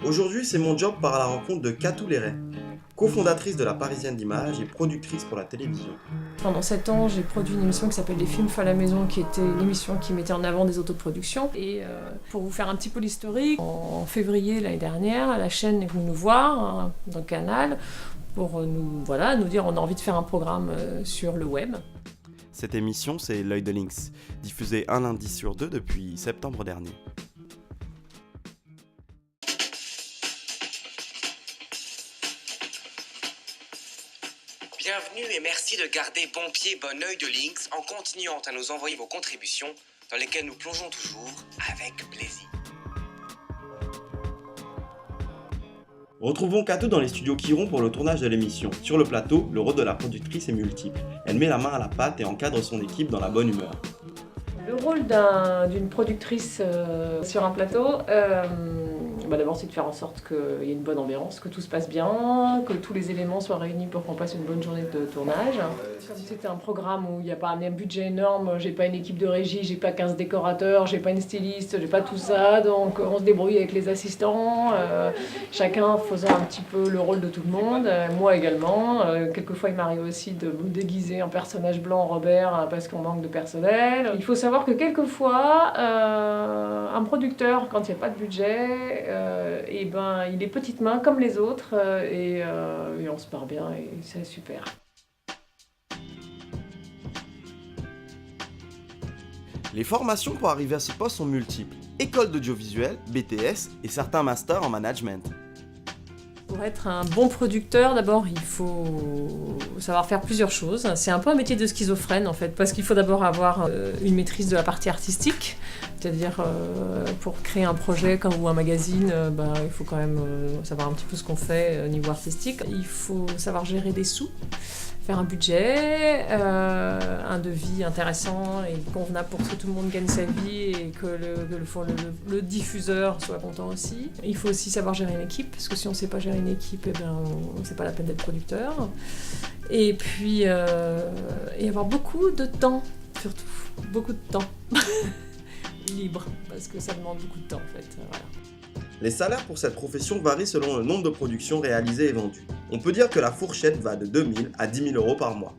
Aujourd'hui, c'est mon job par à la rencontre de Katou Léret, cofondatrice de la Parisienne d'Images et productrice pour la télévision. Pendant 7 ans, j'ai produit une émission qui s'appelle Les films faits à la maison, qui était l'émission qui mettait en avant des autoproductions. Et pour vous faire un petit peu l'historique, en février l'année dernière, la chaîne est venue nous voir dans le canal pour nous dire on a envie de faire un programme sur le web. Cette émission, c'est L'œil de Lynx, diffusée un lundi sur 2 depuis septembre dernier. Bienvenue et merci de garder bon pied, bon œil de Lynx en continuant à nous envoyer vos contributions dans lesquelles nous plongeons toujours avec plaisir. Retrouvons Katou dans les studios Chiron pour le tournage de l'émission. Sur le plateau, le rôle de la productrice est multiple. Elle met la main à la pâte et encadre son équipe dans la bonne humeur. Le rôle d'une productrice sur un plateau, d'abord c'est de faire en sorte qu'il y ait une bonne ambiance, que tout se passe bien, que tous les éléments soient réunis pour qu'on passe une bonne journée de tournage. Comme c'était un programme où il n'y a pas un budget énorme, j'ai pas une équipe de régie, j'ai pas 15 décorateurs, j'ai pas une styliste, j'ai pas tout ça, donc on se débrouille avec les assistants, chacun faisant un petit peu le rôle de tout le monde, moi également. Quelquefois il m'arrive aussi de me déguiser en personnage blanc Robert parce qu'on manque de personnel. Il faut savoir que quelquefois, un producteur, quand il n'y a pas de budget, il est petites mains comme les autres et on se part bien et c'est super. Les formations pour arriver à ce poste sont multiples. École d'audiovisuel, BTS et certains masters en management. Pour être un bon producteur, d'abord, il faut savoir faire plusieurs choses. C'est un peu un métier de schizophrène, en fait, parce qu'il faut d'abord avoir une maîtrise de la partie artistique, c'est-à-dire pour créer un projet ou un magazine, il faut quand même savoir un petit peu ce qu'on fait au niveau artistique. Il faut savoir gérer des sous, faire un budget, un devis intéressant et convenable pour que tout le monde gagne sa vie et que le diffuseur soit content aussi. Il faut aussi savoir gérer une équipe, parce que si on ne sait pas gérer une équipe, c'est pas la peine d'être producteur. Et puis, et avoir beaucoup de temps, surtout, beaucoup de temps libre, parce que ça demande beaucoup de temps en fait. Voilà. Les salaires pour cette profession varient selon le nombre de productions réalisées et vendues. On peut dire que la fourchette va de 2 000 à 10 000 euros par mois.